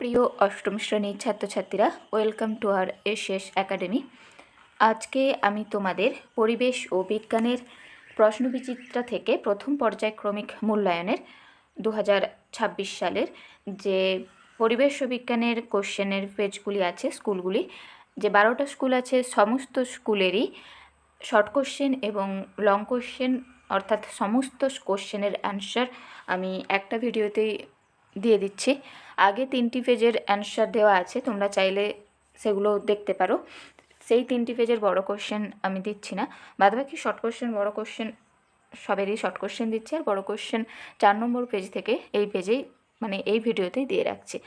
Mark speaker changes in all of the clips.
Speaker 1: প্রিয় অষ্টম শ্রেণীর ছাত্রছাত্রীরা, welcome to our SS academy. আজকে আমি তোমাদের পরিবেশ ও বিজ্ঞানের প্রশ্নবিচিত্রা থেকে প্রথম পর্যায়ক্রমিক মূল্যায়নের 2026 সালের যে পরিবেশ ও বিজ্ঞানের কোশ্চেনের পেজগুলি আছে, স্কুলগুলি যে 12টা স্কুল আছে, সমস্ত স্কুলেরই শর্ট কোশ্চেন এবং লং কোশ্চেন অর্থাৎ সমস্ত কোশ্চেনের অ্যান্সার আমি একটা ভিডিওতেই দিয়ে দিচ্ছি। আগে 3টি পেজের অ্যান্সার দেওয়া আছে, তোমরা চাইলে সেগুলো দেখতে পারো। সেই 3টি পেজের বড় কোশ্চেন আমি দিচ্ছি না, বাদবাকি শর্ট কোশ্চেন বড় কোশ্চেন সবেরই শর্ট কোশ্চেন দিচ্ছি, আর বড় কোশ্চেন 4 নম্বর পেজ থেকে এই পেজেই মানে এই ভিডিওতেই দিয়ে রাখছি।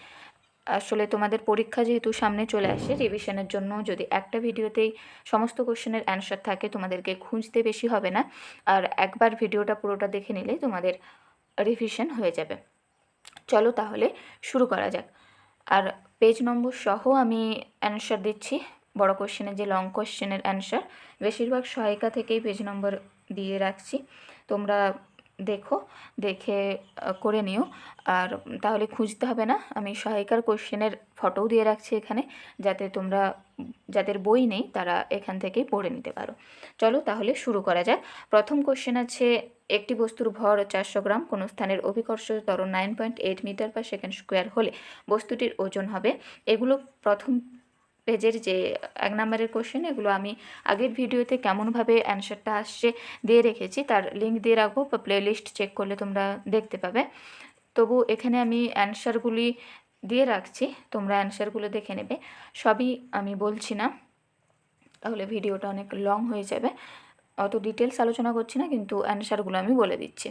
Speaker 1: আসলে তোমাদের পরীক্ষা যেহেতু সামনে চলে আসে, রিভিশনের জন্য যদি একটা ভিডিওতেই সমস্ত কোশ্চেনের অ্যান্সার থাকে, তোমাদেরকে খুঁজতে বেশি হবে না, আর একবার ভিডিওটা পুরোটা দেখে নিলে তোমাদের রিভিশন হয়ে যাবে। চলো তাহলে শুরু করা যাক। আর পেজ নম্বর সহ আমি অ্যান্সার দিচ্ছি, বড় কোশ্চেনের যে লং কোশ্চেনের অ্যান্সার বেশিরভাগ সহায়িকা থেকেই পেজ নম্বর দিয়ে রাখছি, তোমরা দেখে করে নিও, আর তাহলে খুঁজতে হবে না। আমি সহায়িকার কোশ্চেনের ফটোও দিয়ে রাখছি এখানে, যাতে তোমরা যাদের বই নেই তারা এখান থেকেই পড়ে নিতে পারো। চলো তাহলে শুরু করা যাক। প্রথম কোশ্চেন আছে, একটি বস্তুর ভর 400 গ্রাম কোনো স্থানের অভিকর্ষ ত্বরণ 9.8 মিটার পার সেকেন্ড স্কোয়ার হলে বস্তুটির ওজন হবে। এগুলো প্রথম পেজের যে 1 নম্বরের কোশ্চেন, এগুলো আমি আগের ভিডিওতে কেমনভাবে অ্যান্সারটা আসছে দিয়ে রেখেছি, তার লিঙ্ক দিয়ে রাখবো, বা প্লেলিস্ট চেক করলে তোমরা দেখতে পাবে। তবু এখানে আমি অ্যান্সারগুলি দিয়ে রাখছি, তোমরা অ্যান্সারগুলো দেখে নেবে। সবই আমি বলছি না, তাহলে ভিডিওটা অনেক লং হয়ে যাবে। অত ডিটেলস আলোচনা করছি না, কিন্তু অ্যান্সারগুলো আমি বলে দিচ্ছি।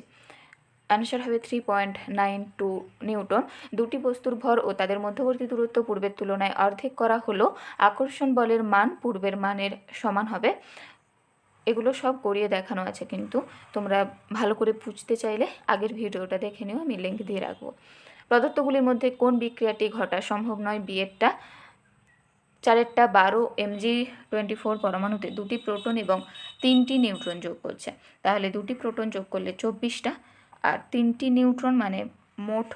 Speaker 1: অ্যান্সার হবে 3.92 নিউটন। দুটি বস্তুর ভর ও তাদের মধ্যবর্তী দূরত্ব পূর্বের তুলনায় অর্ধেক করা হলো আকর্ষণ বলের মান পূর্বের মানের সমান হবে। এগুলো সব করিয়ে দেখানো আছে, কিন্তু তোমরা ভালো করে বুঝতে চাইলে আগের ভিডিওটা দেখে নিও, আমি লিঙ্ক দিয়ে রাখবো। প্রদত্তগুলির মধ্যে কোন বিক্রিয়াটি ঘটা সম্ভব নয়? বিয়েরটা। 4টা 12 Mg24 পরমাণুতে 2টি প্রোটন এবং 3টি নিউট্রন যোগ করছে, তাহলে 2টি প্রোটন যোগ করলে 24টা, আর 3টি নিউট্রন মানে মোট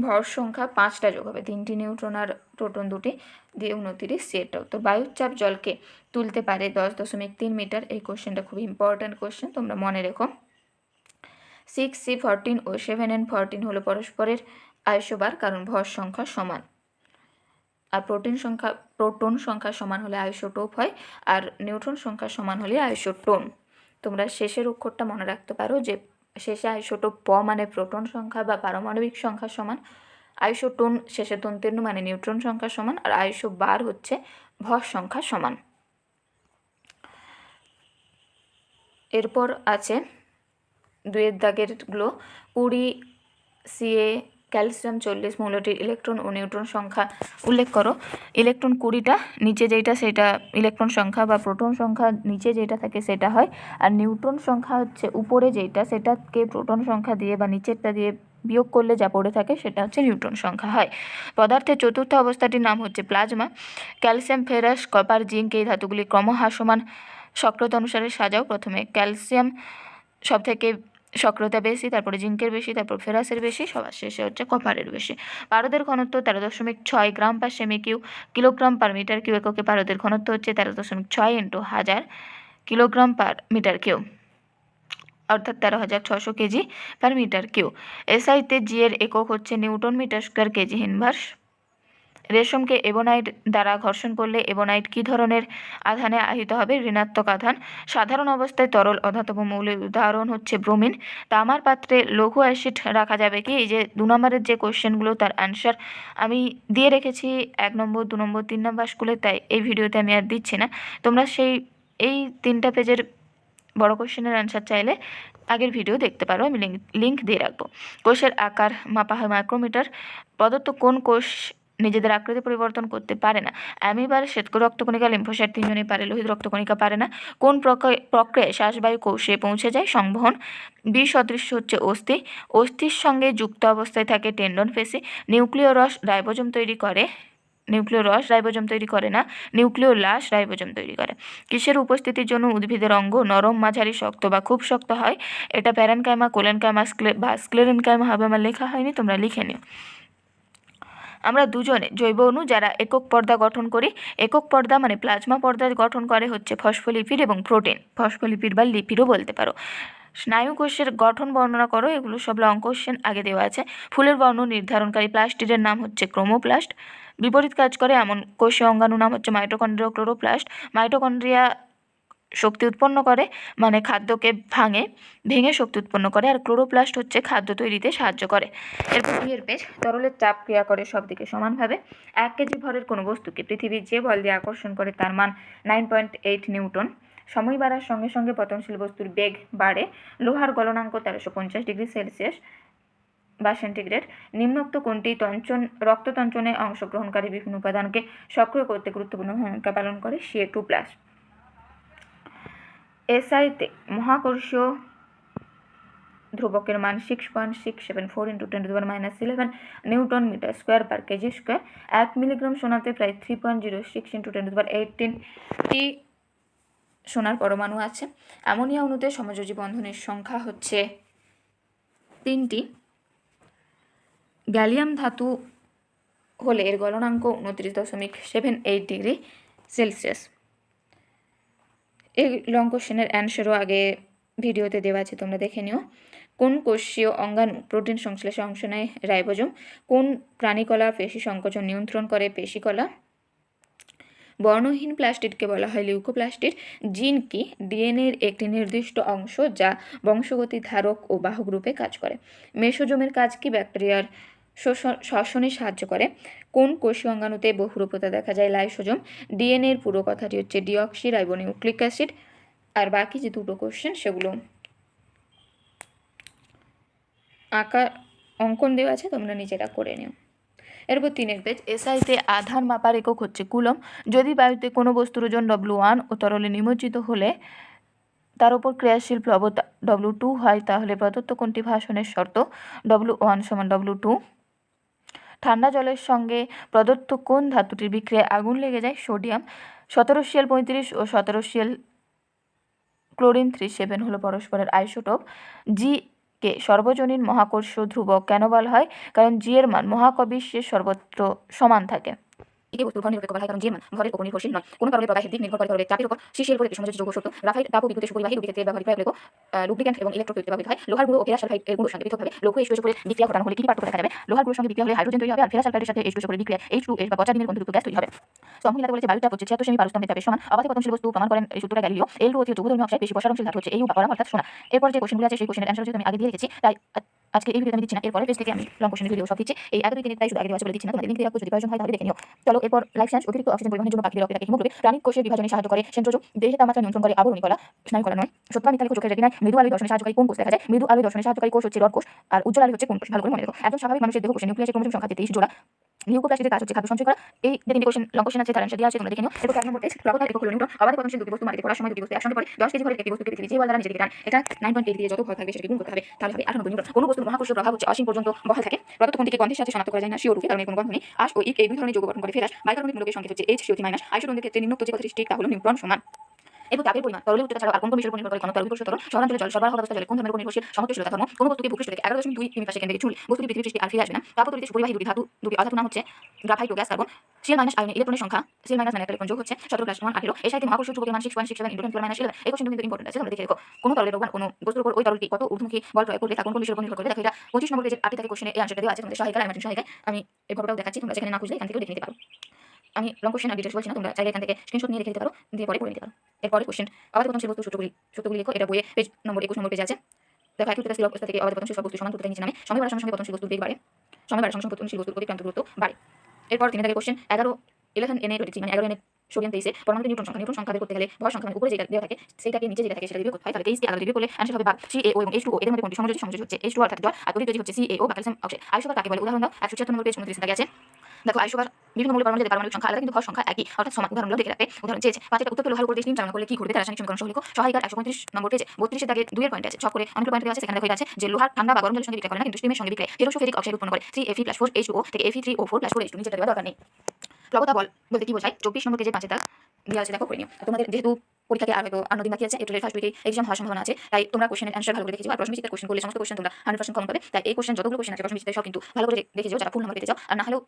Speaker 1: ভর সংখ্যা 5টা যোগ হবে, 3টি নিউট্রন আর প্রোটন 2টি দিয়ে 29। সেটা উত্তর। বায়ুর চাপ জলকে তুলতে পারে 10.3 মিটার। এই কোশ্চেনটা খুব ইম্পর্ট্যান্ট কোশ্চেন, তোমরা মনে রেখো। 6C14 ও 7N14 হলো পরস্পরের আইসোবার, কারণ ভর সংখ্যা সমান, আর প্রোটন সংখ্যা সমান হলে আইসোটোপ হয়, আর নিউট্রন সংখ্যা সমান হলে আইসোটোন। তোমরা শেষের অক্ষরটা মনে রাখতে পারো, যে শেষে আইসোটোপ প মানে প্রোটন সংখ্যা বা পারমাণবিক সংখ্যা সমান, আইসোটোন শেষে তন্তেন্ন মানে নিউট্রন সংখ্যা সমান, আর আইসোবার হচ্ছে ভর সংখ্যা সমান। এরপর আছে 2 দাগেরগুলো। 20 CA ক্যালসিয়াম 40 মৌলটির ইলেকট্রন ও নিউট্রন সংখ্যা উল্লেখ করো। ইলেকট্রন 20টা, নিচে যেটা সেটা ইলেকট্রন সংখ্যা, বা প্রোটন সংখ্যা নিচে যেটা থাকে সেটা হয়, আর নিউট্রন সংখ্যা হচ্ছে উপরে যেটা, সেটাকে প্রোটন সংখ্যা দিয়ে বা নিচেরটা দিয়ে বিয়োগ করলে যা পড়ে থাকে সেটা হচ্ছে নিউট্রন সংখ্যা হয়। পদার্থের চতুর্থ অবস্থাটির নাম হচ্ছে plasma. Calcium, ferrous, copper, zinc এই ধাতুগুলি ক্রমহ্রাসমান সক্রিয়তা অনুসারে সাজাও। প্রথমে ক্যালসিয়াম সব থেকে সক্রিয়তা বেশি, তারপরে জিঙ্কের বেশি, তারপর ফেরাসের বেশি, সবার শেষে হচ্ছে কপারের বেশি। পারদের ঘনত্ব 13.6 গ্রাম পার সেমি কিউ, কিলোগ্রাম পার মিটার কিউ এককে পারদের ঘনত্ব হচ্ছে 13.6 × 1000 কিলোগ্রাম পার মিটার কিউ, অর্থাৎ 13,600 কেজি পার মিটার কিউ। এসআইতে জি এর একক হচ্ছে newton metre square KG inverse. রেশমকে এবোনাইট দ্বারা ঘর্ষণ করলে এবোনাইট কী ধরনের আধানে আহিত হবে? ঋণাত্মক আধান। সাধারণ অবস্থায় তরল অধাতব মৌলের উদাহরণ হচ্ছে ব্রোমিন। তামার পাত্রে লঘু অ্যাসিড রাখা যাবে কি? এই যে 2 নম্বরের যে কোশ্চেনগুলো, তার অ্যান্সার আমি দিয়ে রেখেছি 1 নম্বর, 2 নম্বর, 3 নম্বর স্কুলে, তাই এই ভিডিওতে আমি আর দিচ্ছি না। তোমরা এই 3টা পেজের বড় কোশ্চেনের অ্যান্সার চাইলে আগের ভিডিও দেখতে পারো, আমি লিঙ্ক দিয়ে রাখবো। কোষের আকার মাপা হয় মাইক্রোমিটার। প্রদত্ত কোন কোষ নিজেদের আকৃতি পরিবর্তন করতে পারে না? অ্যামিবার, শ্বেতকোষ রক্তকণিকা, লিম্ফোসাইট তিনজনেই পারে, লোহিত রক্তকণিকা পারে না। কোন প্রক্রিয়ায় শ্বাসবায়ু কোষে পৌঁছে যায়? সংবহন। বি সদৃশ্য হচ্ছে অস্থি। অস্থির সঙ্গে যুক্ত অবস্থায় থাকে টেন্ডন পেশি। নিউক্লিয় রস রাইবোজোম তৈরি করে না, নিউক্লিওলাস রাইবোজোম তৈরি করে। কিসের উপস্থিতির জন্য উদ্ভিদের অঙ্গ নরম, মাঝারি, শক্ত বা খুব শক্ত হয়? এটা প্যারেনকাইমা, কোলেনকাইমা বা স্ক্লেরেনকাইমা হবে, আমার লেখা হয়নি, তোমরা লিখে নিও। আমরা দুজনে জৈব অণু যারা একক পর্দা গঠন করি। একক পর্দা মানে প্লাজমা পর্দা গঠন করে হচ্ছে ফসফোলিপিড এবং প্রোটিন, ফসফোলিপিড বা লিপিডও বলতে পারো। স্নায়ু কোষের গঠন বর্ণনা করো, এগুলো সব লং কোশ্চেন আগে দেওয়া আছে। ফুলের বর্ণ নির্ধারণকারী প্লাস্টিডের নাম হচ্ছে ক্রোমোপ্লাস্ট। বিপরীত কাজ করে এমন কোষীয় অঙ্গাণু নাম হচ্ছে মাইটোকন্ড্রিয়া ও ক্লোরোপ্লাস্ট। মাইটোকন্ড্রিয়া শক্তি উৎপন্ন করে, মানে খাদ্যকে ভেঙে শক্তি উৎপন্ন করে, আর ক্লোরোপ্লাস্ট হচ্ছে খাদ্য তৈরিতে সাহায্য করে। এরপর দুইয়ের পেজ, তরলের চাপ ক্রিয়া করে সব দিকে সমানভাবে। 1 কেজি ভরের কোনো বস্তুকে পৃথিবীর যে বল দিয়ে আকর্ষণ করে তার মান 9.8 নিউটন। সময় বাড়ার সঙ্গে সঙ্গে পতনশীল বস্তুর বেগ বাড়ে। লোহার গলনাঙ্ক 1350 ডিগ্রি সেলসিয়াস বা সেন্টিগ্রেড। নিম্নোক্ত কোনটি রক্ততঞ্চনে অংশগ্রহণকারী বিভিন্ন উপাদানকে সক্রিয় করতে গুরুত্বপূর্ণ ভূমিকা পালন করে? Ca2+। এসআইতে মহাকর্ষীয় ধ্রুবকের মান 6.674 × 10⁻11 newton metre square per KG square. 1 milligram সোনাতে প্রায় 3.06 × 1018 টি সোনার পরমাণু আছে। অ্যামোনিয়া অণুতে সমযোজী বন্ধনের সংখ্যা হচ্ছে 3টি। গ্যালিয়াম ধাতু হলে এর গলনাঙ্ক 29.78 ডিগ্রি সেলসিয়াস। এই লং কোশ্চেনের অ্যান্সারও আগে ভিডিওতে দেওয়া আছে, তোমরা দেখে নিও। কোন কোষীয় অঙ্গাণু প্রোটিন সংশ্লেষে অংশ নেয়? রাইবোজোম। কোন প্রাণীকলা পেশি সংকোচন নিয়ন্ত্রণ করে? পেশিকলা। বর্ণহীন প্লাস্টিডকে বলা হয় লিউকোপ্লাস্টিড। জিন কি? ডিএনএর একটি নির্দিষ্ট অংশ যা বংশগতি ধারক ও বাহক রূপে কাজ করে। মেসোজোমের কাজ কি? ব্যাকটেরিয়ার শ্বসনে সাহায্য করে। কোন কোষীয় অঙ্গাণুতে বহুরূপতা দেখা যায়? লাইসোজোম। ডিএনএর পুরো কথাটি হচ্ছে ডিঅক্সি রাইবোনিউক্লিক অ্যাসিড। আর বাকি যে দুটো কোশ্চেন সেগুলো আঁকা অঙ্কন দেওয়া আছে, তোমরা নিজেরা করে নিও। এরপর 3 পেজ, এসআইতে আধান মাপার একক হচ্ছে কুলম। যদি বায়ুতে কোনো বস্তুর ওজন W1 ও তরলে নিমজ্জিত হলে তার উপর ক্রিয়াশীল প্লবতা W2 হয়, তাহলে প্রদত্ত কোনটি ভাষণের শর্ত? W1 = W2। ঠান্ডা জলের সঙ্গে প্রদত্ত কোন ধাতুটির বিক্রিয়ায় আগুন লেগে যায়? সোডিয়াম। 17Cl35 ও 17Cl ক্লোরিন 37 হলো পরস্পরের আইসোটোপ। জি কে সর্বজনীন মহাকর্ষ ধ্রুবক কেন বলা হয়? কারণ জি এর মান মহাকর্ষের সর্বত্র সমান থাকে। একে বস্তুর ভর নিরপেক্ষ বলা হয় কারণ জি এর মান ভরের উপর নির্ভরশীল নয়। কোনো তরলের প্রবাহের দিক নির্ভর করে তরলের চাপের উপর। সীসের উপর একটি সমযোজী যৌগ সত্য। গ্রাফাইট তাপ ও বিদ্যুতের সুপরিবাহী উদ্ভিদের ব্যবহৃত লুব্রিক্যান্ট এবং ইলেকট্রোড ব্যবহৃত হয়। লোহার গুঁড়ো ও ফেরাস সালফাইডের গুঁড়োর সঙ্গে পৃথকভাবে লৌহ H2SO করে বিক্রিয়া ঘটানো হলে কি পার্থক্য দেখা যাবে? লোহার গুঁড়োর সঙ্গে বিক্রিয়া হলে হাইড্রোজেন তৈরি হবে, আর ফেরাস সালফাইডের সাথে H2SO করে বিক্রিয়ায় H2S বা পচা ডিমের গন্ধযুক্ত গ্যাস তৈরি হবে। সমহিলাতে বলেছে বায়ুর চাপ হচ্ছে 76 সেমি পারস্তম্ভের চাপের সমান। অবাধে পতনশীল বস্তু প্রমাণ করেন এই সূত্রটা গ্যালিলিও। L2 অতি যৌগধর্মী অক্সাইড বেশি প্রসারণশীল ধাতু হচ্ছে Au বা পরাম অর্থাৎ সোনা। এরপর যে কোশ্চেনগুলো আছে সেই কোশ্চেনের অ্যান্সার যেহেতু আমি আগে দিয়ে রেখেছি, তাই আজকে এই ভিডিওতে আমি দিচ্ছি না। এরপরে পেজ থেকে আমি লং কোশ্চেনের ভিডিও সব দিচ্ছি। এই 1 2 3 তাই শুধু আগে দেওয়া আছে বলে দিচ্ছি না, তোমাদের লিংক দিয়ে রাখবো, যদি প্রয়োজন হয় তাহলে দেখে নিও। চলো এরপর লাইফ সায়েন্স। অতিরিক্ত অক্সিজেন পরিবহনের জন্য পাখিদের রক্তে থাকে হিমোগ্লোবিন। প্রাণীর কোষের বিভাজনে সাহায্য করে সেন্ট্রোজোম। দেহের তাপমাত্রা নিয়ন্ত্রণ করে আবরণী কলা, স্নায়ু কলা নয়। সত্য মিথ্যা লিখো চোখের রেটিনায়। মৃদু আলোয় দর্শনে সাহায্যকারী কোন কোষ দেখা যায়? মৃদু আলোয় দর্শনে সাহায্যকারী কোষ হচ্ছে রড কোষ, আর উজ্জ্বল আলো হচ্ছে কোন কোষ? ভালো করে মনে রেখো। একজন স্বাভাবিক মানুষের দেহকোষে নিউক্লিয়াসের ক্রোমোজোম সংখ্যা 33 জোড়া। লিউকোপ্লাস্টিডের কাজ হচ্ছে খাদ্য সঞ্চয় করা। এই যে 3টি কোশ্চেন লং কোশ্চেন আছে তার অ্যান্সার দেওয়া আছে, তোমরা দেখে নিও। এরপর 1 নম্বর পেজ, প্লবতার একক হলো নিউটন। অবাধে পতনশীল দুটি বস্তু মাটিতে পড়ার সময় দুটি বস্তু একসঙ্গে পড়ে 10 কেজি ভরের একটি বস্তুকে পৃথিবী যে বল দ্বারা নিচের দিকে টানে, এটা 9.8 দিয়ে যত ভর থাকবে সেটাকে গুণ করতে হবে, তাহলে হবে 98 নিউটন। কোনো বস্তুর মহাকর্ষীয় প্রভাব হচ্ছে অসীম পর্যন্ত বহাল থাকে। প্রদত্ত কোনটিকে গন্ধের সাথে শনাক্ত করা যায় না? CO2 কে, কারণ এর কোনো গন্ধ নেই। আশ ও ইক এই দুই ধরনের যৌগ গঠন করে ফেরাস। বাইকার্বনিক মূলকের সংকেত হচ্ছে HCO3-। আইসোটোনদের ক্ষেত্রে নিম্নোক্ত যে কথাটি ঠিক তা হলো নিউট্রন সমান। এরপর তাপের পরিমাণ তরলের উচ্চতা ছাড়াও আর কোন কোন বিষয়ের উপর নির্ভর করে? ঘনত্ব, তরল তরল। শহরাঞ্চলে জল সরবরাহ ব্যবস্থা জলের কোন ধর্মের উপর নির্ভরশীল? সমুদ্রশীলতা ধর্ম। কোনো বস্তুকে ভূপৃষ্ঠ থেকে 11.2 কিমি পার সেকেন্ডে ছুঁলে বস্তুটি পৃথিবীর পৃষ্ঠে আর ফিরে আসবে না। তাপতলীতে সুপরিবাহী দুটি অধাতু নাম হচ্ছে গ্রাফাইট ও গ্যাস কার্বন। Cl- আয়নে ইলেকট্রনের সংখ্যা Cl- মানে একটা ইলেকট্রন যোগ হচ্ছে 17 + 1 18। এর সাথে মহাকর্ষীয় ধ্রুবকের মান 6.67 × 10⁻11। এই কোশ্চেনটা কিন্তু ইম্পর্টেন্ট আছে, তোমরা দেখে রেখো। কোনো তরলের ওপর কোনো বস্তুর উপর ওই তরলটি কত ঊর্ধ্বমুখী বল প্রয়োগ করবে তা কোন কোন বিষয়ের উপর নির্ভর করবে? দেখো এটা 25 নম্বর পেজের 8 থেকে কোশ্চেনে এই অ্যানসারটা দেওয়া আছে, তোমাদের সহায়িকা এমার্জেন্সি সহায়িকায় আমি এই ফটোটাও দেখাচ্ছি, তোমরা যেখানে না খুঁজলে এখান থেকেও দেখে নিতে পারো। আমি লং কোশ্চেন আর ডিটেইলস বলছি না, তোমরা চাইলে এখান থেকে স্ক্রিনশট নিয়ে রেখে দিতে পারো, দিয়ে পরে পড়ে নিতে পারো। এরপরে কোশ্চেন, অবাধে পতনশীল বস্তু সূত্রগুলি লিখো। এটা বইয়ে পেজ নম্বর 21 নম্বর পেজে আছে। দেখো একই স্থির অবস্থা থেকে অবাধে পতনশীল সব বস্তু সমান দ্রুততায় নিচে নামে। সময় বাড়ার সঙ্গে সঙ্গে পতনশীল বস্তুর বেগ বাড়ে। সময় বাড়ার সঙ্গে সঙ্গে পতনশীল বস্তুর অতিক্রান্ত দূরত্ব বাড়ে। এরপর 3 দাগের কোশ্চেন, 11Na23 মানে 11Na সোডিয়াম 23 পরমাণুতে নিউট্রন সংখ্যা বের করতে গেলে ভর সংখ্যা মানে উপরে যেটা দেওয়া থাকে সেটাকে নিচে যেটা থাকে সেটা বিয়োগ করতে হয়। তাহলে 23 কে 11 বিয়োগ করলে অ্যানসার হবে ভাগ। CaO এবং H2O এদের মধ্যে কোনটি সমযোজী হচ্ছে H2O অর্থাৎ জল, আর তড়িৎ হচ্ছে CaO বা ক্যালসিয়াম অক্সাইড। আইসোবার কাকে বলে? উদাহরণ দাও। 176 নম্বর পেজ 29 দাগে আছে। দেখো আইসোবার বিভিন্ন মৌলের পারমাণবিক সংখ্যা আলাদা কিন্তু ভর সংখ্যা একই অর্থাৎ সমান। উদাহরণগুলো দেখে রাখবে। উদাহরণ চেয়েছে 5টা উত্তপ্ত লোহার উপর স্টিম চালনা করলে কি ঘটবে? তার রাসায়নিক সমীকরণ সহ লিখো। সহায়িকার 135 নম্বর পেজে 32 এর দাগে 2 এর পয়েন্ট আছে, ছক করে অনেক পয়েন্ট দেওয়া আছে। সেখানে দেখো এটা আছে যে লোহার ঠান্ডা বা গরম জলের সঙ্গে বিক্রিয়া করে না, কিন্তু স্টিমের সঙ্গে বিক্রিয়া ফেরোসুফেরিক অক্সাইড উৎপন্ন করে 3Fe+4H2O থেকে Fe3O4+4H2 নিচে দেওয়া দরকার নেই। প্লবতা বল বলতে কি বোঝায়? 24 নম্বর পেজে 5 এর দাগ দেওয়া আছে, দেখো করে নিও। তোমাদের যেহেতু পরীক্ষাকে আর হয়তো 8 দিন বাকি আছে, এপ্রিলের ফার্স্ট উইকে এক্সাম হওয়ার সম্ভাবনা আছে, তাই তোমরা কোশ্চেনের অ্যানসার ভালো করে দেখে যাও। আর প্রশ্নবিচিত্রার কোশ্চেন করলে সমস্ত কোশ্চেন তোমরা 100% কমন পাবে। তাই এই কোশ্চেন যতগুলো কোশ্চেন আছে প্রশ্নবিচিত্রায় সব কিন্তু ভালো করে দেখে যাও, যারা ফুল নাম্বার পেতে যাও। আর না হলেও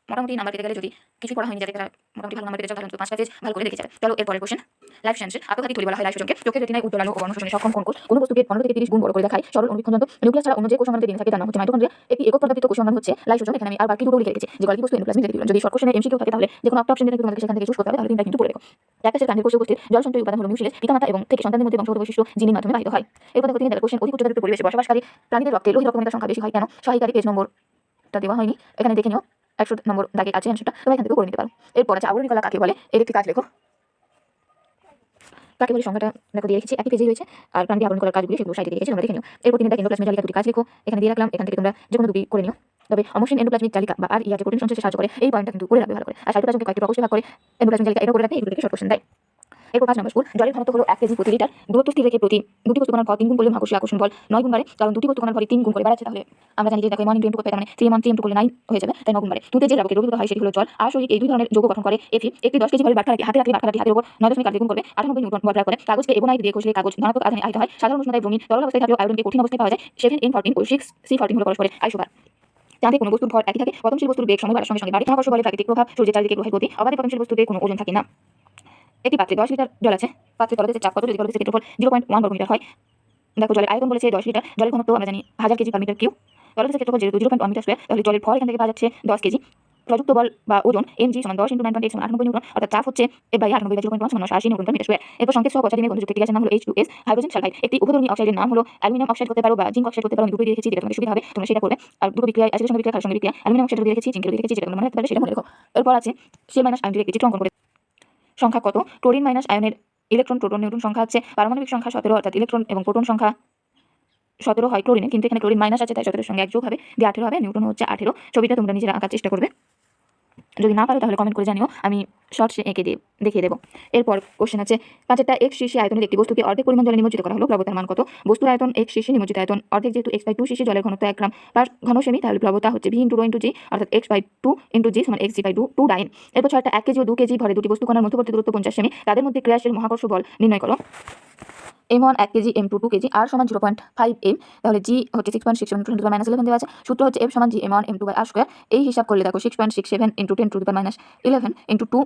Speaker 1: মোটামুটি নাম্বার পেতে গেলে যদি কিছু পড়া হয়নি, যাদের তারা মোটামুটি ভালো নাম্বার পেতে চাও তাহলে 5টা পেজ ভালো করে দেখে যাবে। চলো এরপরের কোশ্চেন। লাইফ সায়েন্সের আত্মঘাতী থলি বলা হয় লাইসোজোমকে। চোখের রেটিনায় উজ্জ্বল আলো ও বর্ণশোষণে সক্ষম কোন কোষ কোনো বস্তুকে 15 থেকে 30 গুণ বড় করে দেখায় সরল অনুবীক্ষণ যন্ত্র। নিউক্লিয়াস ছাড়া অন্য যে কোষ অঙ্গাণুতে ডিএনএ থাকে তার নাম হচ্ছে মাইটোকন্ড্রিয়া। একটি একক পদার্থিত কোষ অঙ্গাণু হচ্ছে লাইসোজোম। এখানে আমি আর বাকি দুটো লিখে রেখেছি, যে গলগি বস্তু, এন্ডোপ্লাজমিক রেটিকুলাম। যদি শর্ট কোশ্চেনে এমসিকিউ থাকে তাহলে যে কোনো একটা অপশন দিয়ে তোমাদেরকে সেখান থেকে চুজ করতে হবে, তাহলে তিনটা কিন্তু পড়ে দেখো। ক্যাকটাসের কাণ্ডের কোষে উপস্থিত জল সঞ্চয়ী উপাদান হলো মিউসিলেজ। পিতামাতা এবং থেকে সন্তানের মধ্যে বংশগত বৈশিষ্ট্য জিনের মাধ্যমে বাহিত হয়। এরপর দেখো 3 কোশ্চেন। অধিক উচ্চতাযুক্ত পরিবেশে বসবাসকারী প্রাণীদের রক্তে লোহিত রক্তকণিকার সংখ্যা বেশি হয় কেন? সহায়িকারী পেজ নম্বরটা দেওয়া হয়নি, এখানে দেখে নিও। 100 নম্বর দাগে আছে অ্যান্সারটা, তোমরা এখান থেকে করে নিতে পারো। এরপর আছে আবরণী কলা কাকে বলে, এর একটি কাজ লেখো। কাকে বলে সংখ্যাটা দেখো দিয়ে রেখেছি, একই পেজেই রয়েছে। আর প্রাণীদের আবরণ করার কাজগুলি সেগুলো সাইডে দিয়ে রেখেছি, তোমরা দেখে নিও। এরপর 3 এন্ডোপ্লাজমিক জালিকা দুটি কাজ লেখো, এখানে দিয়ে রাখলাম। এখান থেকে তোমরা যে কোনো দুটি করে নিও। তবে অমসৃণ এন্ডোপ্লাজমিক জালিকা বা আর ইয়াকে প্রোটিন সঞ্চয়ে সাহায্য করে, এই পয়েন্টটা কিন্তু করে রাখবে ভালো করে। আর সাইটোপ্লাজমকে কয়েকটি প্রকোষ্ঠে ভাগ করে এন্ডোপ্লাজমিক জালিকা এটাও করে রাখবে, এগুলো থেকে শর্ট কোশ্চেন দেয়। এরপর 5 নম্বর স্কুল। জলের ঘনত্ব হলো 1 কেজি প্রতি লিটার। দূরত্ব স্থির রেখে প্রতি দুটি বস্তু কণার ভর 3 গুণ করলে মহাকর্ষীয় আকর্ষণ বল 9 গুণ বাড়ে, কারণ দুটি বস্তু কণার ভরই 3 গুণ করে বাড়াচ্ছে। তাহলে আমরা জানি যে দেখো m1 * m2 করতে মানে 3m1 3m2 করলে 9 হয়ে যাবে, তাই 9 গুণ বাড়ে। দুধে যে দ্রাবকে দ্রবীভূত হয় সেটি হলো জল। আর শরীর এই দুই ধরনের যৌগ গঠন করে। এফি একটি 10 কেজি ভরের বাটখারাকে হাতে রাখলে বাটখারাটি হাতের উপর 9.8 গুণ করবে, 98 নিউটন বল প্রয়োগ করে। কাগজকে এবোনাইট দিয়ে ঘষলে কাগজ ধনাত্মক আধানে আহিত হয়। সাধারণ উষ্ণতায় ব্রোমিন তরল অবস্থায় থাকলেও আয়োডিনকে কঠিন অবস্থায় পাওয়া যায়। 7n14 ও 6c14 হলো পরস্পরের আইসোবার। চাঁদে কোনো বস্তুর ভর একই থাকে, পতনশীল বস্তুর বেগ সময় বাড়ার সঙ্গে সঙ্গে বাড়ে। মহাকর্ষ বলের প্রাকৃতিক প্রভাব, সূর্যের চারিদিকে গ্রহের গতি, অবাধে পতনশীল বস্তুদের কোনো ওজন থাকে না। একটি পাত্রে 10 লিটার জল আছে, পাত্রে তলদেশের চাপ কত? যদি তলদেশের ক্ষেত্রফল 0.1 বর্গমিটার হয়। দেখো জলের আয়তন বলেছে 10 লিটার, জলের ঘনত্ব আমরা জানি 1000 কেজি পার মিটার কিউব। তলদেশের ক্ষেত্রফল যেহেতু 0.1 মিটার স্কয়ার, তাহলে জলের ভর এখান থেকে পাওয়া যাচ্ছে 10 কেজি। প্রযুক্ত বল বা ওজন mg = 10 × 9.8 = 98 নিউটন, অর্থাৎ চাপ হচ্ছে f/98 / 0.1 = 980 Newton per metre square. এরপর সংকেত সহ পর্যায়ক্রমে বন্ধুযুক্ত একটি গ্যাসের নাম হলো H2S, হাইড্রোজেন সালফাইড। একটি উভধর্মী অক্সাইডের নাম হলো অ্যালুমিনিয়াম অক্সাইড করতে পারো বা জিঙ্ক অক্সাইড করতে পারো। আমি দুটোই দিয়ে রেখেছি, যেটা তোমাদের সুবিধা হবে তোমরা সেটা করবে। আর দুটো বিক্রিয়া, অ্যাসিডের সঙ্গে বিক্রিয়া, ক্ষারের সঙ্গে বিক্রিয়া, অ্যালুমিনিয়াম অক্সাইড দিয়ে রেখেছি, জিঙ্কের দিয়ে রেখেছি, যেটা তোমরা মনে রাখতে পারবে সেটা মনে রেখো। এরপর আছে Cl- আয়নটির একটি চিত্র অঙ্কন করে সংখ্যা কত? ক্লোরিন - আয়নের ইলেকট্রন, প্রোটন, নিউট্রন সংখ্যা আছে পারমাণবিক সংখ্যা 17, অর্থাৎ ইলেকট্রন এবং প্রোটন সংখ্যা 17 হয় ক্লোরিনে, কিন্তু এখানে ক্লোরিন মাইনাস আছে তাই 17 এর সঙ্গে 1 যোগ হবে, দিয়ে 18 হবে। নিউটন হচ্ছে 18। ছবিটা তোমরা নিজেরা আঁকার চেষ্টা করবে, যদি না পারো তাহলে কমেন্ট করে জানিও, আমি শর্টসে এঁকে দিয়ে দেখিয়ে দেবো। এরপর কোশ্চেন আছে 5টা x সিসি আয়তনের একটি বস্তুকে অর্ধেক পরিমাণ জলে নিমজ্জিত করা হলো, প্লবতার মান কত? বস্তুর আয়তন x সিসি, নিমজ্জিত আয়তন অর্ধেক, যেহেতু x/2 সিসি, জলের ঘনত্ব 1 গ্রাম পার ঘন সেমি, তাহলে প্লবতা হচ্ছে v × ρ × g, অর্থাৎ x/2 × g = xg/2 ডাইন। এরপর 6টা 1 কেজি ও 2 কেজি ভরে দুটি বস্তু কণার মধ্যবর্তী দূরত্ব 50 সেমি, তাদের মধ্যে ক্রিয়াশীল মহাকর্ষ বল নির্ণয় করো। m1 1 KG, m2 2 KG, r = 0.5 m, তাহলে g হচ্ছে 6.67 × 10⁻11 দেওয়া আছে। সূত্র হচ্ছে f = g m1 m2/r²। এই হিসাব করলে দেখো 6.67 × 10⁻11 × 2,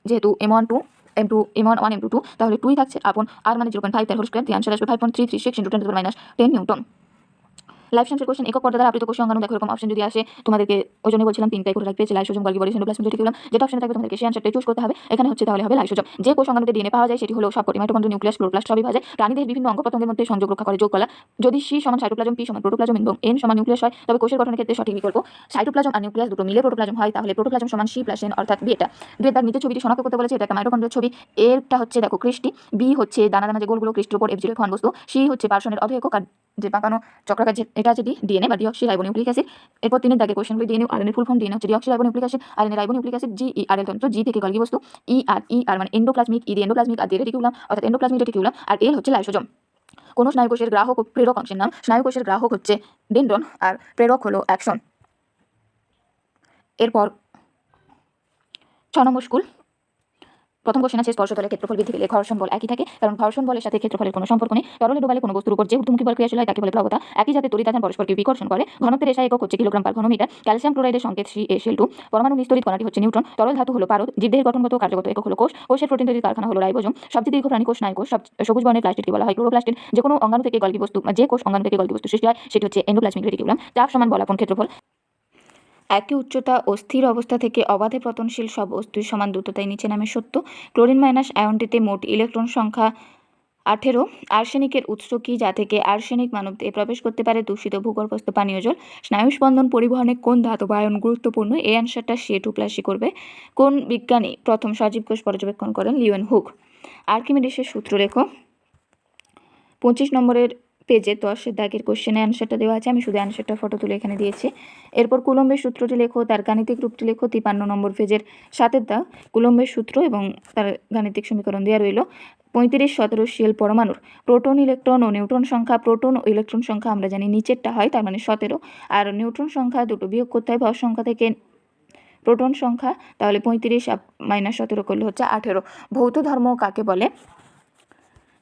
Speaker 1: যেহেতু m1 2 m2 m1 1 m2 2, তাহলে 2 থাকছে আপন r মানে 0.5 তার হোল স্কয়ার, দিয়ে आंसर আসবে 5.336 × 10⁻10 নিউটন। লাইফ সায়েন্সের কোশ্চেন। একক পর্দা দ্বারা আবৃত কোষ অঙ্গাণু। দেখো এরকম অপশন যদি আসে তোমাদেরকে, ওই জন্য বলছিলাম 3টাই করে রাখবে, lysosome, Golgi body, endoplasmic reticulum. যেটা অপশনে থাকবে তোমাদেরকে সেই আনসারটাই চুজ করতে হবে। এখানে হচ্ছে তাহলে হবে লাইসোজোম। যে কোষ অঙ্গাণুতে ডিএনএ পাওয়া যায় সেটি হলো সবকটি, মাইটোকন্ড্রিয়া, নিউক্লিয়াস, ক্লোরোপ্লাস্ট সবই পাওয়া যায়। প্রাণীদের বিভিন্ন অঙ্গ প্রত্যঙ্গের মধ্যে সংযোগ রক্ষা করে যোগকলা। যদি C = সাইটোপ্লাজম, P = প্রোটোপ্লাজম এবং N = নিউক্লিয়াস হয়, তবে কোষের গঠনের ক্ষেত্রে সঠিক বিকল্প সাইটোপ্লাজম আর নিউক্লিয়াস দুটো মিলে প্রোটোপ্লাজম হয়, তাহলে প্রোটোপ্লাজম = C + N, অর্থাৎ বিটা। দুয়ের দাগ নিচে ছবিটি শনাক্ত করতে বলেছে, এটা একটা মাইটোকন্ড্রিয়ার ছবি। এরটা হচ্ছে দেখো ক্রিস্টি, B হচ্ছে দানা দানা যে গোলগুলো ক্রিস্টির উপর F0 ঘন বস্তু, C হচ্ছে পার্সনের অর্ধএকক, আর যে পাকানো চক্রাকার যে এটা আছে ডিএনএ বা ডিঅক্সিরাইবোনিউক্লিক অ্যাসিড। এরপর 3 দাগে কোশ্চেনগুলি ডিএনএ আর এর ফুল ফর্ম। ডিএনএ হচ্ছে deoxyribonucleic acid, RNA ribonucleic acid, GERL তন্ত্র, G থেকে গলগি বস্তু, ER মানে এন্ডোপ্লাজমিক, E দিয়ে এন্ডোপ্লাজমিক, আর দিয়ে রেটিকুলাম, অর্থাৎ এন্ডোপ্লাজমিক রেটিকুলাম, আর L হচ্ছে লাইসোজোম। কোন স্নায়ুকোষের গ্রাহক ও প্রেরক অংশের নাম? স্নায়ুকোষের গ্রাহক হচ্ছে ডেনড্রন আর প্রেরক হলো অ্যাক্সন। এরপর 6 নম্বর স্কুল। প্রথম কোশ্চেন আছে স্পর্শতলের ক্ষেত্রফল বৃদ্ধি পেলে ঘর্ষণ বল একই থাকে, কারণ ঘর্ষণ বলের সাথে ক্ষেত্রফলের কোনো সম্পর্ক নেই। তরলে ডোবালে কোনো বস্তুর উপর যে ঊর্ধ্বমুখী বল ক্রিয়াশীল হয় তাকে বলে প্লবতা। একই জাতের তড়িৎ আধান পরস্পরকে বিকর্ষণ করে। ঘনত্বের এসআই একক হচ্ছে কিলোগ্রাম পার ঘনমিটার। ক্যালসিয়াম ক্লোরাইডের সংকেত CaCl2। পরমাণু নিস্তড়িত কণাটি হচ্ছে নিউট্রন। তরল ধাতু হলো পারদ। জীবদেহের গঠনগত কার্যগত একক হলো কোষ। কোষের প্রোটিন তৈরির কারখানা হলো রাইবোজোম। সবচেয়ে দীর্ঘ প্রাণী কোষ স্নায়ুকোষ। সবুজ বর্ণের প্লাস্টিডকে বলা হয় ক্লোরোপ্লাস্টিড। যে কোনো অঙ্গাণু থেকে গলগি বস্তু, যে কোষ অঙ্গাণু থেকে গলগি বস্তু সৃষ্টি হয় সেটি হচ্ছে এন্ডোপ্লাজমিক রেটিকুলাম। চাপ সমান বল আপন ক্ষেত্রফল। একই উচ্চতা ও স্থির অবস্থা থেকে অবাধে পতনশীল সব বস্তুই সমান দ্রুততায় নিচে নামে সত্য। ক্লোরিন - আয়নটিতে মোট ইলেকট্রন সংখ্যা 18। আর্সেনিকের উৎস কি যা থেকে আর্সেনিক মানবদেহে প্রবেশ করতে পারে? দূষিত ভূগর্ভস্থ পানীয় জল। স্নায়ুস্পন্দন পরিবহনে কোন ধাতব আয়ন গুরুত্বপূর্ণ? এই অ্যান্সারটা C2+C করবে। কোন বিজ্ঞানী প্রথম সজীব কোষ পর্যবেক্ষণ করেন? Leeuwen hook. আর্কিমিডিসের সূত্র লেখো। 25 নম্বরের পেজে 10 দাগের কোশ্চেনে অ্যান্সারটা দেওয়া আছে, আমি শুধু অ্যান্সারটা ফটো তুলে এখানে দিয়েছি। এরপর কুলম্বের সূত্রটি লেখো, তার গাণিতিক রূপটি লেখো। 53 নম্বর পেজের 7 দাগ কুলম্বের সূত্র এবং তার গাণিতিক সমীকরণ দেওয়া রইল। 35 17 Cl পরমাণুর প্রোটন, ইলেকট্রন ও নিউট্রন সংখ্যা। প্রোটন ও ইলেকট্রন সংখ্যা আমরা জানি নিচেরটা হয়, তার মানে 17, আর নিউট্রন সংখ্যা দুটো বিয়োগ করতে হয় ভর সংখ্যা থেকে প্রোটন সংখ্যা, তাহলে 35 - 17 করলে হচ্ছে 18। ভৌত ধর্ম কাকে বলে?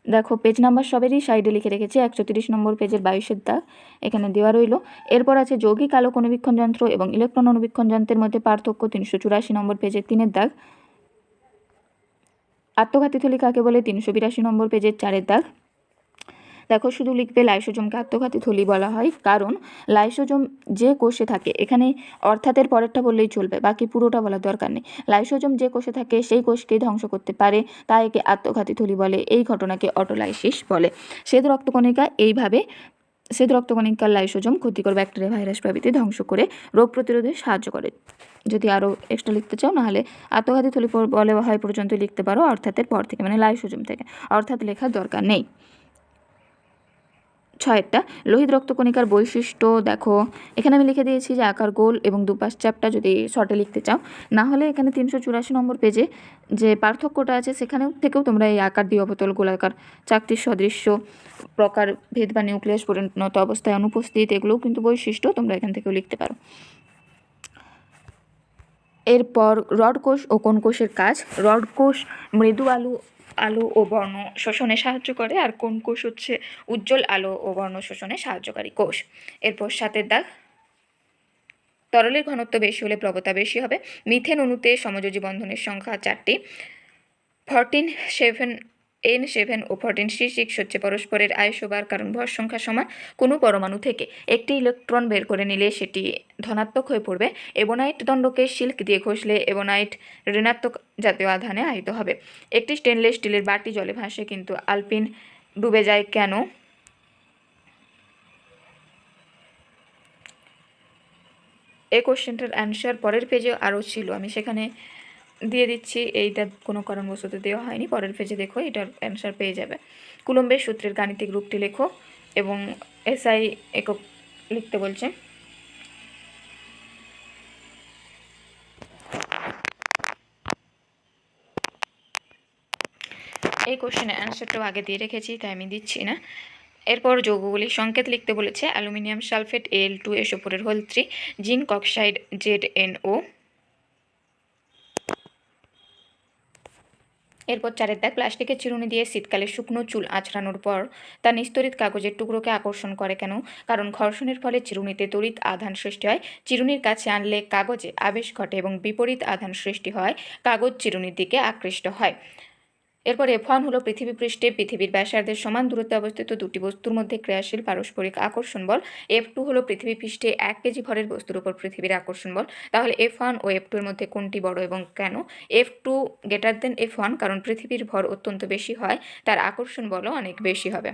Speaker 1: দেখো পেজ নাম্বার সবেরই সাইডে লিখে রেখেছি। 130 নম্বর পেজের 22-এর দাগ এখানে দেওয়া রইল। এরপর আছে যৌগিক আলোক অনুবীক্ষণ যন্ত্র এবং ইলেকট্রন অনুবীক্ষণ যন্ত্রের মধ্যে পার্থক্য, 384 নম্বর পেজের 3-এর দাগ। আত্মঘাতী থলি কাকে বলে, 382 নম্বর পেজের 4-এর দাগ। দেখো শুধু লিখবে লাইসোজোমকে আত্মঘাতী থলি বলা হয় কারণ লাইসোজোম যে কোষে থাকে, এখানে অর্থাতের পরেরটা বললেই চলবে, বাকি পুরোটা বলার দরকার নেই। লাইসোজোম যে কোষে থাকে সেই কোষকে ধ্বংস করতে পারে, তাই একে আত্মঘাতী থলি বলে। এই ঘটনাকে অটোলাইসিস বলে। শ্বেত রক্তকণিকা শ্বেত রক্তকণিকার লাইসোজোম ক্ষতিকর ব্যাকটেরিয়া, ভাইরাস প্রভৃতি ধ্বংস করে রোগ প্রতিরোধে সাহায্য করে। যদি আরও এক্সট্রা লিখতে চাও, নাহলে আত্মঘাতী থলি বলে হয় পর্যন্ত লিখতে পারো, অর্থাতের পর থেকে, মানে লাইসোজোম থেকে। অর্থাৎ লেখার দরকার নেই। 6-টা লোহিত রক্তকণিকার বৈশিষ্ট্য। দেখো এখানে আমি লিখে দিয়েছি যে আকার গোল এবং দুপাশ চ্যাপ্টা, যদি শর্টে লিখতে চাও। না হলে এখানে 384 নম্বর পেজে যে পার্থক্যটা আছে সেখানে থেকেও তোমরা এই আকার দিয়ে অবতল, গোলাকার, চাকতির সদৃশ্য, প্রকার ভেদ বা নিউক্লিয়াস পরিণত অবস্থায় অনুপস্থিত, এগুলোও কিন্তু বৈশিষ্ট্য, তোমরা এখান থেকেও লিখতে পারো। এরপর রড কোষ ও কোন কোষের কাজ। রড কোষ মৃদু আলো ও বর্ণ শোষণে সাহায্য করে, আর কোন কোষ হচ্ছে উজ্জ্বল আলো ও বর্ণ শোষণে সাহায্যকারী কোষ। এরপর 7-এর দাগ, তরলের ঘনত্ব বেশি হলে প্রবণতা বেশি হবে। মিথেন অণুতে সমযোজী বন্ধনের সংখ্যা 4টি। 14 N7 ও 14 C6 হচ্ছে পরস্পরের আইসোবার, কারণ ভর সংখ্যা সমান। কোনো পরমাণু থেকে একটি ইলেকট্রন বের করে নিলে সেটি ধনাত্মক হয়ে পড়বে। এবনাইট দণ্ডকে সিল্ক দিয়ে ঘষলে এবনাইট ঋণাত্মক জাতীয় আধানে আহিত হবে। একটি স্টেনলেস স্টিলের বাটি জলে ভাসে কিন্তু আলপিন ডুবে যায় কেন? এই কোশ্চেনটার অ্যান্সার পরের পেজে আরও ছিল, আমি সেখানে দিয়ে দিচ্ছি। এইটা কোনো কারণবশত দেওয়া হয়নি, পরের পেজে দেখো, এটার অ্যান্সার পেয়ে যাবে। কুলম্বের সূত্রের গাণিতিক রূপটি লেখো এবং এসআই একক লিখতে বলছে। এই কোশ্চেনের অ্যান্সারটাও আগে দিয়ে রেখেছি, তাই আমি দিচ্ছি না। এরপর যৌগগুলির সংকেত লিখতে বলেছে। Aluminium sulphate Al2SO4 zinc oxide ZnO। এরপর 4-এর দাগ, প্লাস্টিকের চিরুনি দিয়ে শীতকালে শুকনো চুল আঁচড়ানোর পর তা নিস্তরিত কাগজের টুকরোকে আকর্ষণ করে কেন? কারণ ঘর্ষণের ফলে চিরুনিতে তড়িৎ আধান সৃষ্টি হয়। চিরুনির কাছে আনলে কাগজে আবেশ ঘটে এবং বিপরীত আধান সৃষ্টি হয়, কাগজ চিরুনির দিকে আকৃষ্ট হয়। এরপর F1 হলো পৃথিবী পৃষ্ঠে পৃথিবীর ব্যাসার্ধের সমান দূরত্বে অবস্থিত দুটি বস্তুর মধ্যে ক্রিয়াশীল পারস্পরিক আকর্ষণ বল। F2 হলো পৃথিবী পৃষ্ঠে 1 কেজি ভরের বস্তুর উপর পৃথিবীর আকর্ষণ বল। তাহলে F1 ও F2 এর মধ্যে কোনটি বড় এবং কেন? F2 গ্রেটার দেন F1, কারণ পৃথিবীর ভর অত্যন্ত বেশি হয়, তার আকর্ষণ বলও অনেক বেশি হবে।